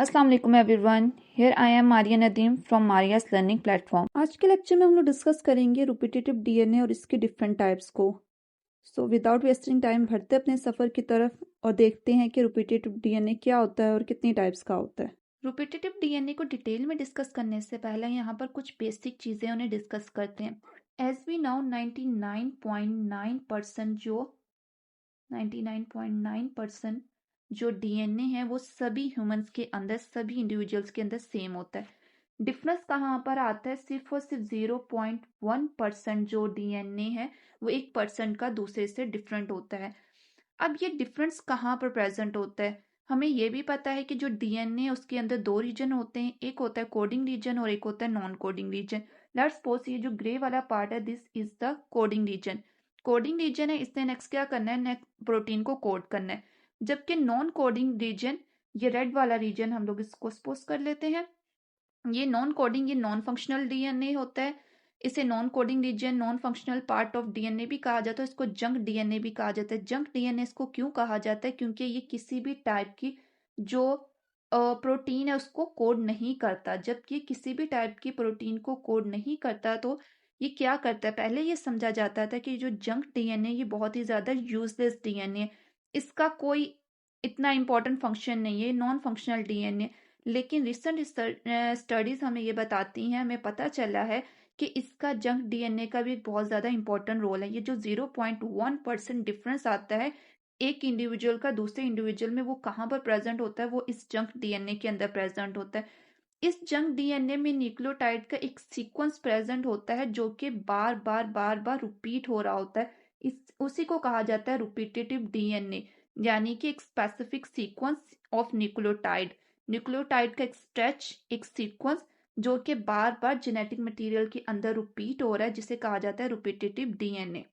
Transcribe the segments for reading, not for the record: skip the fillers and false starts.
अस्सलाम वालेकुम everyone, here I am Maria Nadeem from Maria's learning platform. आज के लेक्चर में हम लोग डिस्कस करेंगे रिपीटेटिव डीएनए और इसके डिफरेंट टाइप्स को। सो विदाउट वेस्टिंग टाइम बढ़ते अपने सफ़र की तरफ और देखते हैं कि रिपीटेटिव डीएनए क्या होता है और कितनी टाइप्स का होता है। रिपीटेटिव डीएनए को डिटेल में डिस्कस करने से पहले यहाँ पर कुछ बेसिक चीज़ें उन्हें डिस्कस करते हैं। एज वी नाउ 99.9% जो डीएनए है वो सभी ह्यूमंस के अंदर, सभी इंडिविजुअल्स के अंदर सेम होता है। डिफरेंस कहाँ पर आता है? सिर्फ और सिर्फ 0.1% जो डीएनए है वो 1% का दूसरे से डिफरेंट होता है। अब ये डिफरेंस कहाँ पर प्रेजेंट होता है? हमें ये भी पता है कि जो डीएनए उसके अंदर दो रीजन होते हैं, एक होता है कोडिंग रीजन और एक होता है non coding region. Let's suppose ये जो ग्रे वाला पार्ट है, this is the coding region. Coding region है, इसने नेक्स्ट क्या करना है? नेक्स्ट प्रोटीन को कोड करना है। जबकि नॉन कोडिंग रीजन, ये रेड वाला रीजन, हम लोग इसको सपोज कर लेते हैं ये नॉन कोडिंग, ये नॉन फंक्शनल डीएनए होता है। इसे non coding region, non functional part of DNA भी कहा जाता है। इसको जंक डीएनए भी कहा जाता है। जंक डीएनए इसको क्यों कहा जाता है? क्योंकि ये किसी भी टाइप की जो प्रोटीन है उसको कोड नहीं करता। जबकि किसी भी टाइप की प्रोटीन को कोड नहीं करता तो ये क्या करता है? पहले ये समझा जाता था कि जो जंक डीएनए ये बहुत ही ज्यादा यूजलेस डीएनए, इसका कोई इतना इंपॉर्टेंट फंक्शन नहीं है, नॉन फंक्शनल डीएनए। लेकिन रिसेंट स्टडीज हमें ये बताती हैं, हमें पता चला है कि इसका जंक डीएनए का भी एक बहुत ज्यादा इंपॉर्टेंट रोल है। ये जो 0.1% डिफरेंस आता है एक इंडिविजुअल का दूसरे इंडिविजुअल में, वो कहाँ पर प्रेजेंट होता है? वो इस जंक डीएनए के अंदर प्रेजेंट होता है। इस जंक डीएनए में न्यूक्लियोटाइड का एक सीक्वेंस प्रेजेंट होता है जो कि बार बार बार बार रिपीट हो रहा होता है। इस उसी को कहा जाता है रिपीटेटिव डीएनए, यानी कि एक specific sequence of nucleotide. Nucleotide का एक स्ट्रेच, एक सीक्वेंस जो कि बार बार जेनेटिक मटेरियल के अंदर रिपीट हो रहा है, जिसे कहा जाता है रिपीटेटिव डीएनए।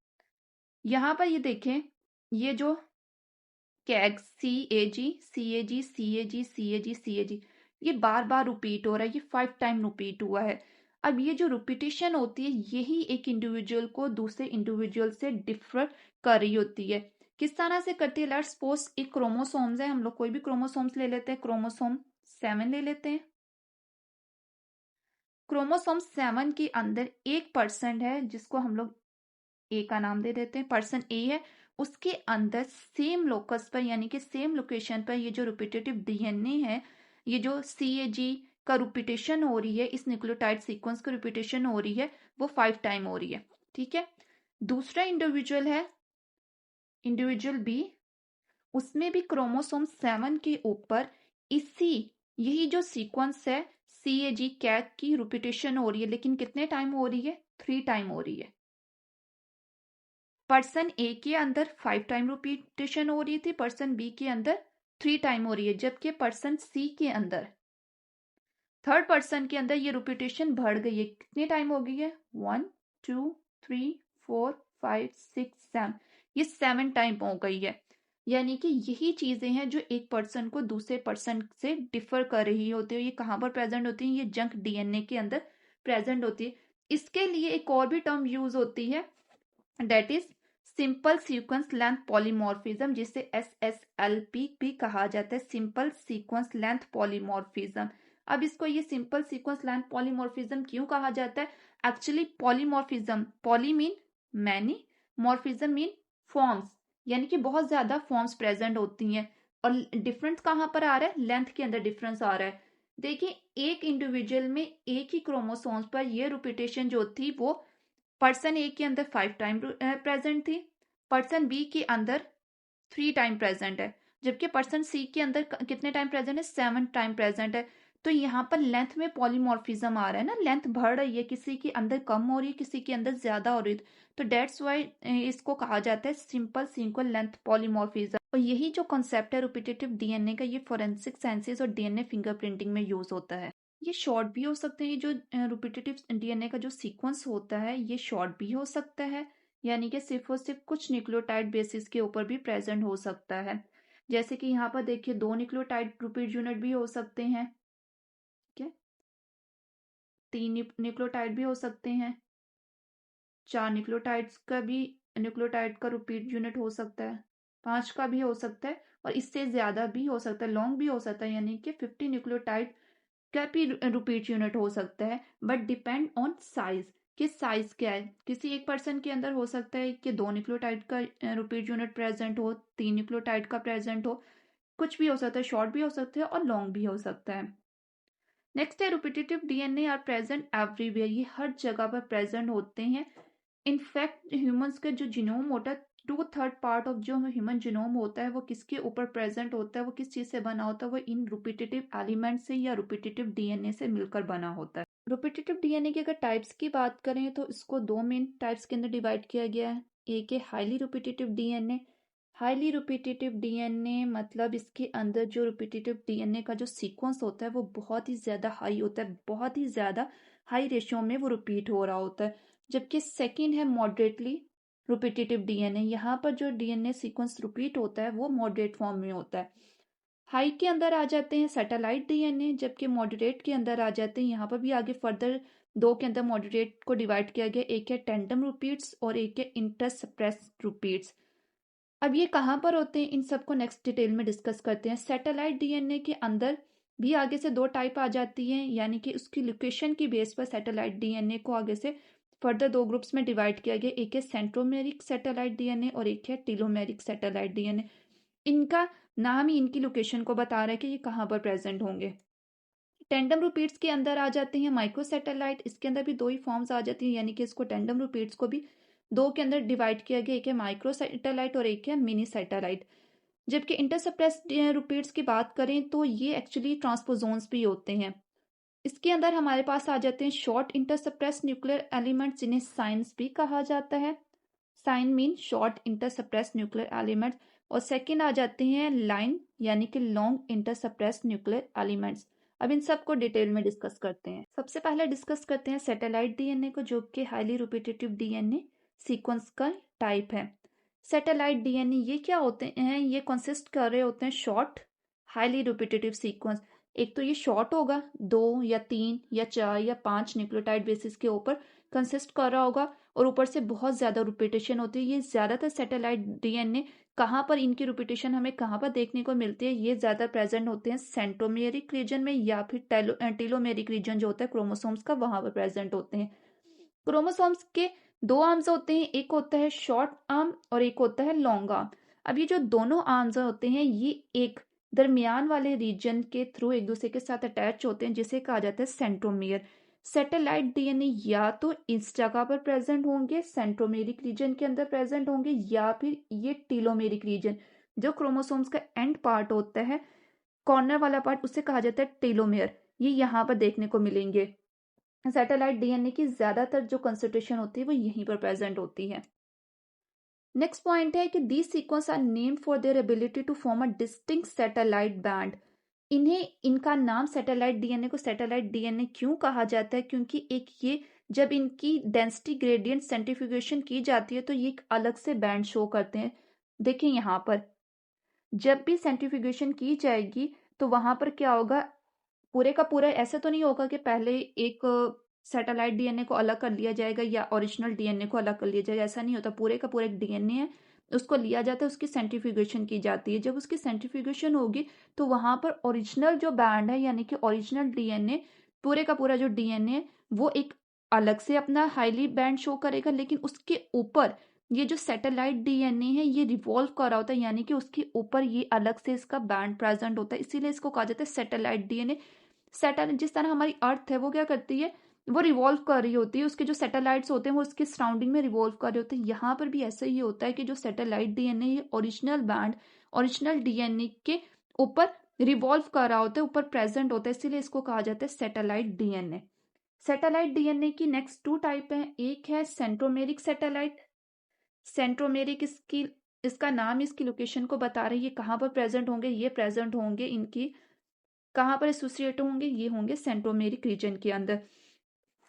यहाँ पर ये देखें, ये जो कैग सी ए जी ये बार बार रिपीट हो रहा है, ये 5 टाइम रिपीट हुआ है। अब ये जो रिपीटेशन होती है यही एक इंडिविजुअल को दूसरे इंडिविजुअल से डिफर कर रही होती है। किस तरह से करती है? लेट्स सपोज एक क्रोमोसोम्स है, हम लोग कोई भी क्रोमोसोम्स ले लेते हैं, क्रोमोसोम 7 ले लेते हैं। क्रोमोसोम 7 के अंदर एक पर्सन है जिसको हम लोग ए का नाम दे देते हैं, पर्सन ए है। उसके अंदर सेम लोकस पर, यानी कि सेम लोकेशन पर ये जो रिपीटेटिव डीएनए है, ये जो सी ए जी का रिपीटेशन हो रही है, इस न्यूक्लियोटाइड सीक्वेंस का रिपीटेशन हो रही है, वो 5 टाइम हो रही है। ठीक है। दूसरा इंडिविजुअल है, इंडिविजुअल बी, उसमें भी क्रोमोसोम 7 के ऊपर इसी यही जो सीक्वेंस है सी ए जी कैग की रिपीटेशन हो रही है, लेकिन कितने टाइम हो रही है? 3 टाइम हो रही है। पर्सन ए के अंदर 5 टाइम रिपीटेशन हो रही थी, पर्सन बी के अंदर 3 टाइम हो रही है। जबकि पर्सन सी के अंदर, थर्ड पर्सन के अंदर ये रिपीटेशन बढ़ गई है। कितने टाइम हो गई है? 1 2 3 4 5 6 7, ये 7 टाइम हो गई है। यानी कि यही चीजें हैं जो एक पर्सन को दूसरे पर्सन से डिफर कर रही होती है। ये कहाँ पर प्रेजेंट होती है? ये जंक डीएनए के अंदर प्रेजेंट होती है। इसके लिए एक और भी टर्म यूज होती है, that is simple sequence length polymorphism, जिसे SSLP भी कहा जाता है, सिंपल सीक्वेंस लेंथ पॉलीमॉर्फिज्म। अब इसको ये सिंपल सीक्वेंस लेंथ पॉलीमॉर्फिज्म क्यों कहा जाता है? Actually polymorphism, poly mean many, morphism mean forms, यानी कि बहुत ज्यादा फॉर्म्स प्रेजेंट होती हैं। और डिफरेंस कहाँ पर आ रहा है? लेंथ के अंदर डिफरेंस आ रहा है। देखिए, एक इंडिविजुअल में एक ही क्रोमोसोम्स पर ये रिपीटेशन जो थी वो पर्सन ए के अंदर 5 टाइम प्रेजेंट थी, पर्सन बी के अंदर 3 टाइम प्रेजेंट है। जबकि पर्सन सी के अंदर कितने टाइम प्रेजेंट है? 7 टाइम प्रेजेंट है। तो यहाँ पर लेंथ में पॉलीमॉर्फिज्म आ रहा है ना, लेंथ बढ़ रही है, किसी के अंदर कम हो रही है, किसी के अंदर ज्यादा हो रही है। तो डेट्स वाई इसको कहा जाता है सिंपल सीक्वेंस लेंथ पॉलीमॉर्फिज्म। और यही जो कॉन्सेप्ट है रिपीटेटिव डीएनए का, ये फोरेंसिक साइंसेज और डीएनए फिंगरप्रिंटिंग में यूज होता है। ये शॉर्ट भी हो सकते हैं, ये जो रिपीटेटिव डीएनए का जो सीक्वेंस होता है ये शॉर्ट भी हो सकता है, यानी कि सिर्फ और सिर्फ कुछ न्यूक्लियोटाइड बेसिस के ऊपर भी प्रेजेंट हो सकता है। जैसे कि यहाँ पर देखिए 2 न्यूक्लियोटाइड रिपीट यूनिट भी हो सकते हैं, ठीक है, 3 न्यूक्लियोटाइड भी हो सकते हैं, 4 न्यूक्लियोटाइड्स का भी न्यूक्लियोटाइड का रिपीट यूनिट हो सकता है, 5 का भी हो सकता है, और इससे ज्यादा भी हो सकता है, लॉन्ग भी हो सकता है, यानी कि 50 न्यूक्लियोटाइड का भी रिपीट यूनिट हो सकता है, बट डिपेंड ऑन साइज कि साइज क्या है। किसी एक पर्सन के अंदर हो सकता है कि 2 न्यूक्लियोटाइड का रिपीट यूनिट प्रेजेंट हो, 3 न्यूक्लियोटाइड का प्रेजेंट हो, कुछ भी हो सकता है, शॉर्ट भी हो सकता है और लॉन्ग भी हो सकता है। नेक्स्ट है repetitive DNA are present everywhere, ये हर जगह पर प्रेजेंट होते हैं। इनफैक्ट ह्यूमंस का जो जीनोम होता है, 2/3 पार्ट ऑफ जो ह्यूमन जीनोम होता है वो किसके ऊपर प्रेजेंट होता है, वो किस चीज से बना होता है, वो इन रिपीटेटिव एलिमेंट से या रिपीटेटिव डीएनए से मिलकर बना होता है। रिपीटेटिव डीएनए की अगर टाइप्स की बात करें तो इसको 2 मेन टाइप्स के अंदर डिवाइड किया गया है। एक है highly repetitive DNA. Highly repetitive DNA मतलब इसके अंदर जो रिपीटेटिव डीएनए का जो सीक्वेंस होता है वो बहुत ही ज्यादा हाई होता है, बहुत ही ज्यादा हाई रेशियो में वो रिपीट हो रहा होता है। जबकि सेकेंड है मॉडरेटली रिपीटेटिव डीएनए, यहाँ पर जो डीएनए सीक्वेंस रिपीट होता है वो मॉडरेट फॉर्म में होता है। हाई के अंदर आ जाते हैं सैटेलाइट डीएनए, जबकि मॉडरेट के अंदर आ जाते हैं, यहाँ पर भी आगे फर्दर 2 के अंदर मॉडरेट को डिवाइड किया गया, एक है टेंडम रिपीट्स और एक है इंटरसप्रेस रिपीट्स। अब ये कहाँ पर होते हैं, इन सबको नेक्स्ट डिटेल में डिस्कस करते हैं। सैटेलाइट डीएनए के अंदर भी आगे से 2 टाइप आ जाती हैं, यानी कि उसकी लोकेशन की बेस पर सैटेलाइट डीएनए को आगे से फर्दर 2 ग्रुप्स में डिवाइड किया गया, एक है सेंट्रोमेरिक सैटेलाइट डीएनए और एक है टीलोमेरिक सैटेलाइट डीएनए। इनका नाम ही इनकी लोकेशन को बता रहा है कि ये कहाँ पर प्रेजेंट होंगे। टेंडम रिपीट्स के अंदर आ जाते हैं माइक्रो सैटेलाइट, इसके अंदर भी 2 ही फॉर्म्स आ जाती हैं, यानी कि इसको टेंडम रिपीट्स को भी 2 के अंदर डिवाइड किया गया, एक है माइक्रो सैटेलाइट और एक है मिनी सैटेलाइट। जबकि इंटरसेप्रेस रिपीट्स की बात करें तो ये एक्चुअली ट्रांसपोजोन्स भी होते हैं। इसके अंदर हमारे पास आ जाते हैं शॉर्ट इंटरसेप्रेस न्यूक्लियर एलिमेंट्स, जिन्हें साइंस भी कहा जाता है। SINE mean short interspersed nuclear elements. और सेकंड आ जाते हैं लाइन, यानी कि लॉन्ग इंटरसेप्रेस न्यूक्लियर एलिमेंट्स। अब इन सबको डिटेल में डिस्कस करते हैं। सबसे पहले डिस्कस करते हैं सैटेलाइट डीएनए को, जो कि हाईली रिपीटेटिव डीएनए सीक्वेंस का टाइप है। सैटेलाइट डीएनए ये क्या होते हैं, ये कंसिस्ट कर रहे होते हैं शॉर्ट हाईली रिपीटेटिव सीक्वेंस। एक तो ये शॉर्ट होगा, 2 या 3 या 4 या 5 न्यूक्लियोटाइड बेसिस के ऊपर कंसिस्ट कर रहा होगा, और ऊपर से बहुत ज्यादा रिपीटेशन होती है। ये ज्यादातर सैटेलाइट डीएनए कहाँ पर इनकी रिपीटेशन हमें कहाँ पर देखने को मिलती है, ये ज्यादा प्रेजेंट होते हैं सेंट्रोमेरिक रीजन में या फिर टेलोमेरिक रीजन जो होता है क्रोमोसोम्स का, वहां पर प्रेजेंट होते हैं। क्रोमोसोम्स के 2 आर्म्स होते हैं, एक होता है शॉर्ट आर्म और एक होता है लॉन्ग आर्म। अब ये जो दोनों आर्म्स होते हैं ये एक दरमियान वाले रीजन के थ्रू एक दूसरे के साथ अटैच होते हैं, जिसे कहा जाता है सेंट्रोमियर। सैटेलाइट डीएनए या तो इस जगह पर प्रेजेंट होंगे, सेंट्रोमेरिक रीजन के अंदर प्रेजेंट होंगे, या फिर ये टीलोमेरिक रीजन जो क्रोमोसोम्स का एंड पार्ट होता है, कॉर्नर वाला पार्ट, उसे कहा जाता है टीलोमेयर, ये यहाँ पर देखने को मिलेंगे। सैटेलाइट डीएनए की ज्यादातर जो कंसंट्रेशन होती है वो यहीं पर प्रेजेंट होती है। नेक्स्ट पॉइंट है कि these sequence are named for their ability to form a distinct satellite band. इन्हें इनका नाम सैटेलाइट डीएनए को सैटेलाइट डीएनए क्यों कहा जाता है, क्योंकि एक ये जब इनकी डेंसिटी ग्रेडियंट सेंट्रीफ्यूगेशन की जाती है तो ये एक अलग से बैंड शो करते हैं। देखें यहाँ पर जब भी सेंट्रीफ्यूगेशन की जाएगी तो वहां पर क्या होगा, पूरे का पूरा ऐसा तो नहीं होगा कि पहले एक सैटेलाइट डीएनए को अलग कर लिया जाएगा या ओरिजिनल डीएनए को अलग कर लिया जाएगा, ऐसा नहीं होता। पूरे का पूरा एक डीएनए है, उसको लिया जाता है, उसकी सेंट्रीफ्यूगेशन की जाती है। जब उसकी सेंट्रीफ्यूगेशन होगी तो वहां पर ओरिजिनल जो बैंड है, यानी कि ओरिजिनल डीएनए, पूरे का पूरा जो डीएनए वो एक अलग से अपना हाईली बैंड शो करेगा, लेकिन उसके ऊपर ये जो सैटेलाइट डीएनए है ये रिवॉल्व कर रहा होता है, यानी कि उसके ऊपर ये अलग से इसका बैंड प्रेजेंट होता है, इसीलिए इसको कहा जाता है सैटेलाइट डीएनए। सैटेलाइट जिस तरह हमारी अर्थ है वो क्या करती है, वो रिवॉल्व कर रही होती है, उसके जो सैटेलाइट्स होते हैं वो उसके सराउंडिंग में रिवॉल्व कर रहे होते हैं। यहाँ पर भी ऐसा ही होता है कि जो सैटेलाइट डीएनए ये ओरिजिनल बैंड ओरिजिनल डीएनए के ऊपर रिवॉल्व कर रहा होता है, ऊपर प्रेजेंट होता है, इसीलिए इसको कहा जाता है सैटेलाइट डीएनए। सैटेलाइट डीएनए की नेक्स्ट 2 टाइप है, एक है सेंट्रोमेरिक सैटेलाइट। सेंट्रोमेरिक इसकी इसका नाम इसकी लोकेशन को बता रही है, ये कहाँ पर प्रेजेंट होंगे, ये प्रेजेंट होंगे इनकी कहाँ पर एसोसिएट होंगे, ये होंगे सेंट्रोमेरिक रीजन के अंदर।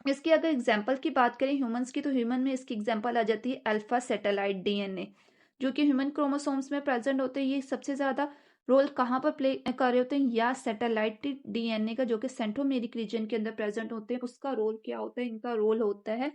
इसकी अगर एग्जांपल की बात करें ह्यूमंस की, तो ह्यूमन में इसकी एग्जांपल आ जाती है अल्फा सैटेलाइट डीएनए, जो कि ह्यूमन क्रोमोसोम्स में प्रेजेंट होते हैं। ये सबसे ज्यादा रोल कहाँ पर प्ले कर रहे होते हैं, या सैटेलाइट डीएनए का जो कि सेंट्रोमेरिक रीजन के अंदर प्रेजेंट होते हैं, उसका रोल क्या होता है, इनका रोल होता है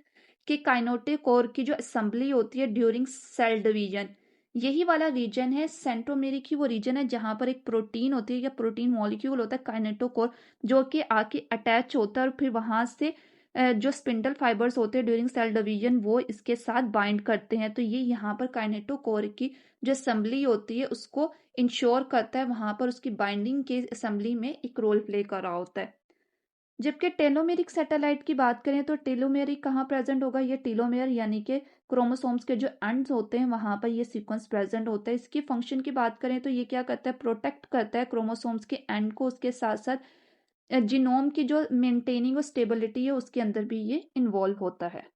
कि काइनेटिक कोर की जो असेंबली होती है ड्यूरिंग सेल डिवीजन, यही वाला रीजन है सेंट्रोमेरिक ही वो रीजन है जहां पर एक प्रोटीन होती है या प्रोटीन मॉलिक्यूल होता है काइनेटोकोर, जो कि आके अटैच होता है और फिर वहां से जो स्पिंडल फाइबर्स होते हैं ड्यूरिंग सेल डिवीजन वो इसके साथ बाइंड करते हैं। तो ये यहाँ पर काइनेटोकोर की जो असेंबली होती है उसको इंश्योर करता है, वहां पर उसकी बाइंडिंग के असेंबली में एक रोल प्ले कर रहा होता है। जबकि टेलोमेरिक सैटेलाइट की बात करें तो टेलोमेरिक कहाँ प्रेजेंट होगा, ये टेलोमेयर यानी कि क्रोमोसोम्स के जो एंड्स होते हैं वहां पर ये सीक्वेंस प्रेजेंट होता है। इसकी फंक्शन की बात करें तो ये क्या करता है, प्रोटेक्ट करता है क्रोमोसोम्स के एंड को, उसके साथ साथ जीनोम की जो मेंटेनिंग और स्टेबिलिटी है उसके अंदर भी ये इन्वॉल्व होता है।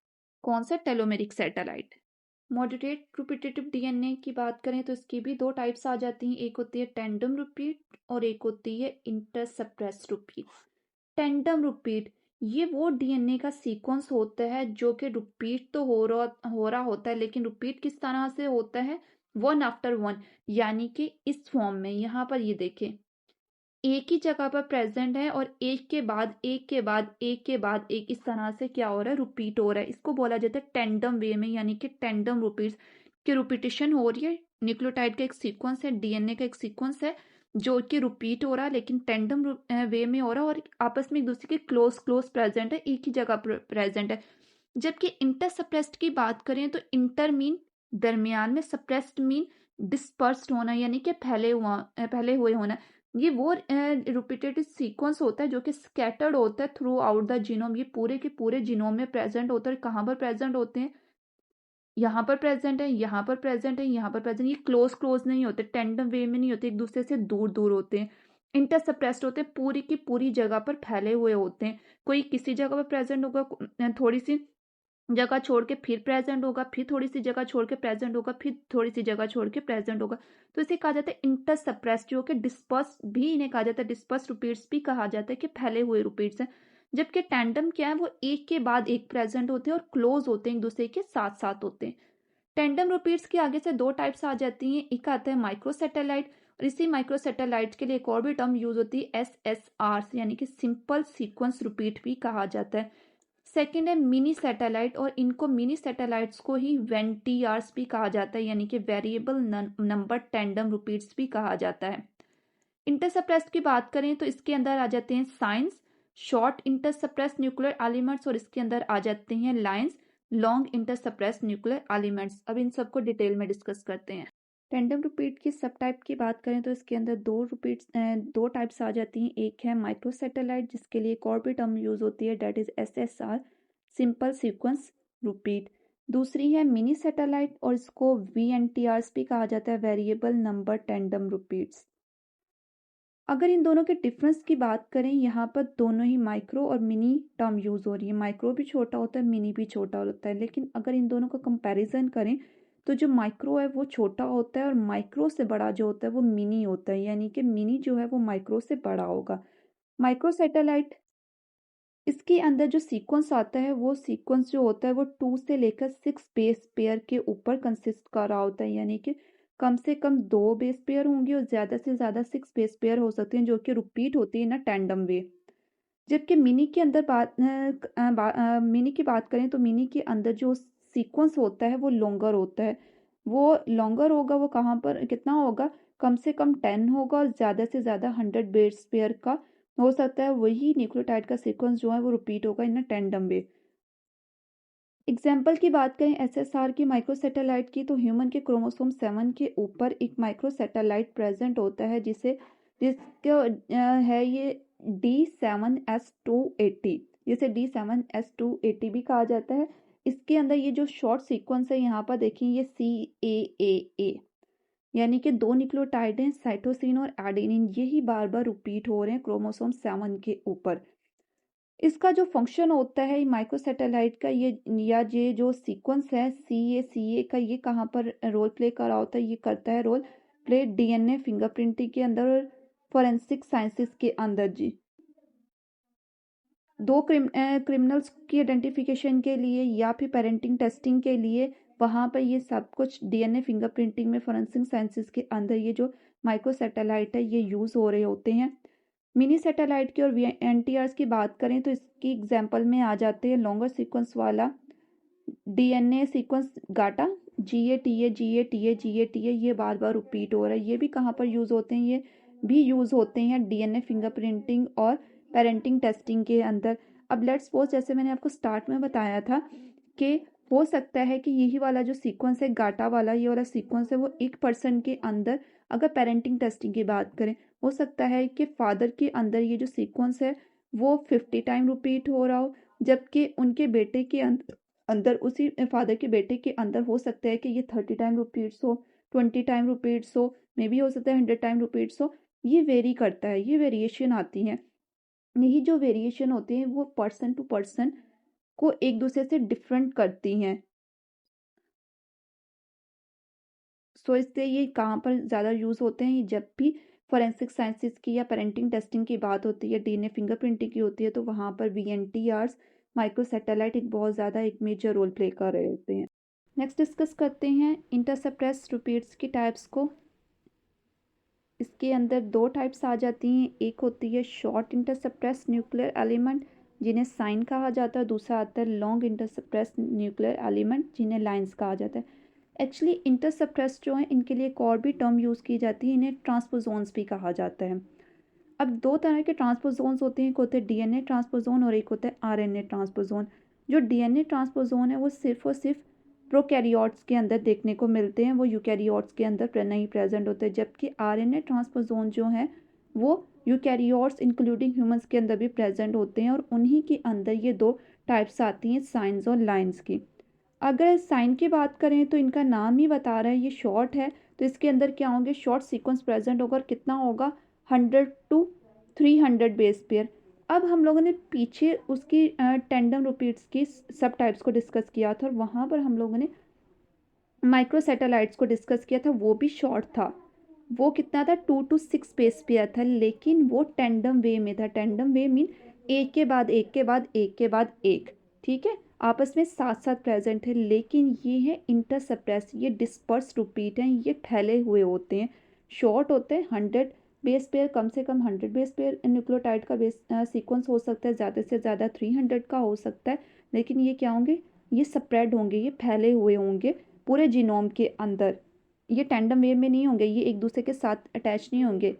कौन सा, telomeric satellite. Moderate repetitive DNA की बात करें तो इसकी भी दो टाइप्स आ जाती हैं, एक होती है टेंडम रिपीट और एक होती है इंटरसप्रेस रिपीट। टेंडम रिपीट ये वो डीएनए का सीक्वेंस होता है जो कि रिपीट तो हो रहा होता है, लेकिन रिपीट किस तरह से होता है, वन आफ्टर वन, यानी कि इस फॉर्म में यहाँ पर ये देखें एक ही जगह पर प्रेजेंट है और एक के बाद एक के बाद एक के बाद एक, इस तरह से क्या हो रहा है, रिपीट हो रहा है। इसको बोला जाता है टेंडम वे में, यानी कि टेंडम रिपीट्स की रिपीटेशन हो रही है। न्यूक्लियोटाइड का एक सीक्वेंस है, डीएनए का एक सीक्वेंस है जो कि रिपीट हो रहा है लेकिन टेंडम वे में हो रहा है और आपस में एक दूसरे के क्लोज क्लोज प्रेजेंट है, एक ही जगह प्रेजेंट है। जबकि इंटरसप्रेस्ड की बात करें तो इंटर मीन दरमियान में, सप्रेस्ड मीन डिस्पर्स्ड होना यानी कि फैले हुए होना। ये वो रिपीटेड सीक्वेंस होता है जो कि स्कैटर्ड होता है थ्रू आउट द जीनोम, ये पूरे के पूरे जीनोम में प्रेजेंट होता है। कहाँ पर प्रेजेंट होते हैं, यहाँ पर प्रेजेंट है, यहाँ पर प्रेजेंट है, यहाँ पर प्रेजेंट। ये क्लोज क्लोज नहीं होते, टेंडम वे में नहीं होते, एक दूसरे से दूर दूर होते हैं। इंटरसप्रेस्ड होते हैं, पूरी की पूरी जगह पर फैले हुए होते हैं। कोई किसी जगह पर प्रेजेंट होगा, थोड़ी सी जगह छोड़ के फिर प्रेजेंट होगा, फिर थोड़ी सी जगह छोड़ के प्रेजेंट होगा, फिर थोड़ी सी जगह छोड़ के प्रेजेंट होगा। तो इसे कहा जाता है इंटरसप्रेस्ड, जो कि डिस्पर्स भी इन्हें कहा जाता है, डिस्पर्स रिपीट्स भी कहा जाता है कि फैले हुए रिपीट्स हैं। जबकि टैंडम क्या है, वो एक के बाद एक प्रेजेंट होते हैं और क्लोज होते हैं, एक दूसरे के साथ साथ होते हैं। टेंडम रिपीट्स के आगे से दो टाइप्स आ जाती हैं, एक आता है माइक्रोसैटेलाइट और इसी माइक्रोसैटेलाइट के लिए एक और भी टर्म यूज होती है SSR यानी कि सिंपल सीक्वेंस रिपीट भी कहा जाता है। सेकेंड है मिनी सैटेलाइट और इनको मिनी सैटेलाइट्स को ही वेंटीआरस भी कहा जाता है यानी कि वेरिएबल नंबर टेंडम रिपीट्स भी कहा जाता है। इंटरसप्रेस्ड की बात करें तो इसके अंदर आ जाते हैं साइंस शॉर्ट इंटरसप्रेस्ड न्यूक्लियर एलिमेंट्स और इसके अंदर आ जाते हैं लाइंस लॉन्ग इंटरसप्रेस्ड न्यूक्लियर एलिमेंट्स। अब इन सबको डिटेल में डिस्कस करते हैं। टेंडम रिपीट की सब टाइप की बात करें तो इसके अंदर दो टाइप्स आ जाती हैं, एक है माइक्रोसैटेलाइट जिसके लिए एक और भी टर्म यूज होती है that is SSR simple sequence repeat. दूसरी है मिनी सैटेलाइट और इसको VNTRs भी कहा जाता है, वेरिएबल नंबर टेंडम रिपीट्स। अगर इन दोनों के डिफरेंस की बात करें, यहाँ पर दोनों ही माइक्रो और मिनी टर्म यूज हो रही है। माइक्रो भी छोटा होता है, मिनी भी छोटा होता है, लेकिन अगर इन दोनों का कंपैरिजन करें तो जो माइक्रो है वो छोटा होता है और माइक्रो से बड़ा जो होता है वो मिनी होता है, यानी कि मिनी जो है वो माइक्रो से बड़ा होगा। माइक्रो सैटेलाइट इसके अंदर जो सीक्वेंस आता है वो सीक्वेंस जो होता है वो 2 से लेकर 6 बेस पेयर के ऊपर कंसिस्ट कर रहा होता है, यानी कि कम से कम 2 बेस पेयर होंगे और ज्यादा से ज्यादा 6 बेस पेयर हो सकते हैं जो कि रिपीट होती है ना टेंडम वे। जबकि मिनी के अंदर मिनी की बात करें तो मिनी के अंदर जो सीक्वेंस होता है वो लॉन्गर होता है। वो लॉन्गर होगा, वो कहाँ पर कितना होगा, कम से कम 10 होगा और ज़्यादा से ज़्यादा 100 बेस पेयर का हो सकता है। वही न्यूक्लियोटाइड का सीक्वेंस जो है वो रिपीट होगा इन टेंडम वे। एग्जाम्पल की बात करें SSR की माइक्रोसैटेलाइट की तो ह्यूमन के क्रोमोसोम 7 के ऊपर एक माइक्रोसैटेलाइट प्रेजेंट होता है जिसका है ये D7S280, जिसे D7S280 भी कहा जाता है। इसके अंदर ये जो शॉर्ट सीक्वेंस है यहाँ पर देखिए ये CAAA यानी कि 2 न्यूक्लियोटाइड हैं साइटोसिन और एडेनिन, यही बार बार रिपीट हो रहे हैं क्रोमोसोम 7 के ऊपर। इसका जो फंक्शन होता है माइक्रोसैटेलाइट का ये जो सीक्वेंस है CACA का, ये कहाँ पर रोल प्ले कर रहा होता है, ये करता है रोल प्ले DNA फिंगरप्रिंटिंग के अंदर और फोरेंसिक साइंसेस के अंदर जी। दो क्रिमिनल्स की आइडेंटिफिकेशन के लिए या फिर पेरेंटिंग टेस्टिंग के लिए वहाँ पर ये सब कुछ DNA फिंगरप्रिंटिंग में फोरेंसिक साइंसेस के अंदर ये जो माइक्रोसैटेलाइट है ये यूज़ हो रहे होते हैं। मिनी सैटेलाइट की और VNTRs की बात करें तो इसकी एग्जाम्पल में आ जाते हैं लॉन्गर सीक्वेंस वाला DNA सीक्वेंस गाटा GATA ये बार बार रिपीट हो रहा है। ये भी कहाँ पर यूज़ होते हैं? ये भी यूज़ होते हैं DNA फिंगरप्रिंटिंग और पेरेंटिंग टेस्टिंग के अंदर। अब लेट्स सपोज जैसे मैंने आपको स्टार्ट में बताया था कि हो सकता है कि यही वाला जो सीक्वेंस है गाटा वाला, ये वाला सीक्वेंस है वो एक पर्सन के अंदर, अगर पेरेंटिंग टेस्टिंग की बात करें, हो सकता है कि फादर के अंदर ये जो सीक्वेंस है वो 50 टाइम रिपीट हो रहा हो, जबकि उनके बेटे के अंदर उसी फादर के बेटे के अंदर हो सकता है कि ये 30 टाइम रिपीट्स हो, 20 टाइम रिपीट्स हो, मे बी हो सकता है 100 टाइम रिपीट्स हो। ये वेरी करता है, ये वेरिएशन आती हैं। यही जो वेरिएशन होती हैं वो पर्सन टू पर्सन को एक दूसरे से डिफरेंट करती हैं। सो इसलिए ये कहाँ पर ज़्यादा यूज़ होते हैं? जब भी फॉरेंसिक साइंसेस की या पेरेंटिंग टेस्टिंग की बात होती है, DNA फिंगरप्रिंटिंग की होती है, तो वहाँ पर VNTRs माइक्रो सैटेलाइट एक बहुत ज़्यादा एक मेजर रोल प्ले कर रहे होते हैं। नेक्स्ट डिस्कस करते हैं इंटरसेप्रेस रिपीट्स की टाइप्स को। इसके अंदर दो टाइप्स आ जाती हैं। एक होती है शॉर्ट इंटरसेप्रेस न्यूक्लियर एलिमेंट जिन्हें साइन कहा जाता है, दूसरा आता है लॉन्ग इंटरसेप्रेस न्यूक्लियर एलिमेंट जिन्हें लाइंस कहा जाता है। एक्चुअली इंटरसेप्रेस जो है इनके लिए एक और भी टर्म यूज़ की जाती है, इन्हें ट्रांसपोजोन्स भी कहा जाता है। अब दो तरह के ट्रांसपोजोन्स होते हैं, एक होते हैं DNA ट्रांसपोजोन और एक होता है RNA ट्रांसपोजोन। जो DNA ट्रांसपोजोन है वो सिर्फ और सिर्फ प्रोकैरियोट्स के अंदर देखने को मिलते हैं, वो यूकैरियोट्स के अंदर नहीं प्रेजेंट होते, जबकि RNA ट्रांसपोजोन जो है वो यूकैरियोट्स इंक्लूडिंग ह्यूमंस के अंदर भी प्रेजेंट होते हैं, और उन्हीं के अंदर ये दो टाइप्स आती हैं साइंस और लाइंस की। अगर साइन की बात करें तो इनका नाम ही बता रहा है ये शॉर्ट है, तो इसके अंदर क्या होंगे, शॉर्ट सीक्वेंस प्रेजेंट होगा और कितना होगा 100 टू 300 बेस पेयर। अब हम लोगों ने पीछे उसकी टेंडम रिपीट्स की सब टाइप्स को डिस्कस किया था और वहाँ पर हम लोगों ने माइक्रो सैटेलाइट्स को डिस्कस किया था, वो भी शॉर्ट था। वो कितना था 2 to 6 बेस पेयर था, लेकिन वो टेंडम वे में था। टेंडम वे मीन एक के बाद एक के बाद एक के बाद एक, ठीक है, आपस में साथ साथ प्रेजेंट है। लेकिन ये है इंटरसेप्रेस, ये डिस्पर्स रिपीट हैं, ये फैले हुए होते हैं। शॉर्ट होते हैं 100 बेस पेयर, कम से कम 100 बेस पेयर न्यूक्लियोटाइड का बेस सीक्वेंस हो सकता है, ज़्यादा से ज़्यादा 300 का हो सकता है। लेकिन ये क्या होंगे, ये स्प्रेड होंगे, ये फैले हुए होंगे पूरे जीनोम के अंदर। ये टैंडम वे में नहीं होंगे, ये एक दूसरे के साथ अटैच नहीं होंगे,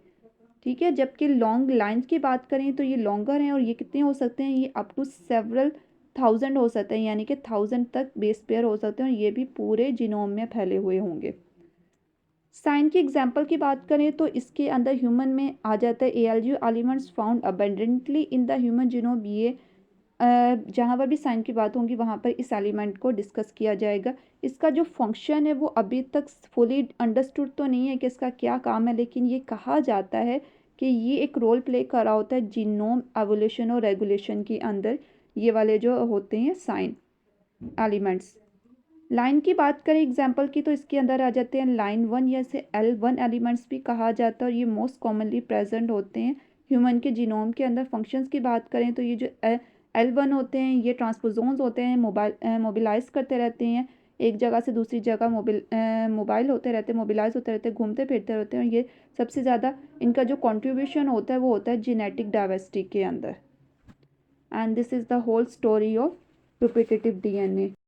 ठीक है। जबकि लॉन्ग लाइंस की बात करें तो ये लॉन्गर हैं और ये कितने हो सकते हैं, ये अप टू सेवरल थाउजेंड हो सकते हैं, यानी कि 1000 तक बेस पेयर हो सकते हैं और ये भी पूरे जीनोम में फैले हुए होंगे। साइन की एग्जाम्पल की बात करें तो इसके अंदर ह्यूमन में आ जाता है ALG elements found abundantly in the human genome. ये जहाँ पर भी साइन की बात होगी वहाँ पर इस एलिमेंट को डिस्कस किया जाएगा। इसका जो फंक्शन है वो अभी तक फुली अंडरस्टूड तो नहीं है कि इसका क्या काम है, लेकिन ये कहा जाता है कि ये एक रोल प्ले कर रहा होता है जीनोम एवोल्यूशन और रेगुलेशन के अंदर, ये वाले जो होते हैं साइन एलिमेंट्स। लाइन की बात करें एग्जाम्पल की तो इसके अंदर आ जाते हैं लाइन 1 या इसे L1 एलिमेंट्स भी कहा जाता है और ये मोस्ट कॉमनली प्रेजेंट होते हैं ह्यूमन के जीनोम के अंदर। फंक्शंस की बात करें तो ये जो L1 होते हैं ये ट्रांसपोजोन्स होते हैं, मोबिलाइज करते रहते हैं, एक जगह से दूसरी जगह मोबाइल होते रहते हैं, मोबिलाइज होते रहते हैं, घूमते फिरते रहते हैं। और ये सबसे ज़्यादा इनका जो कॉन्ट्रीब्यूशन होता है वो होता है जेनेटिक डाइवर्सिटी के अंदर। And this is the whole story of repetitive DNA।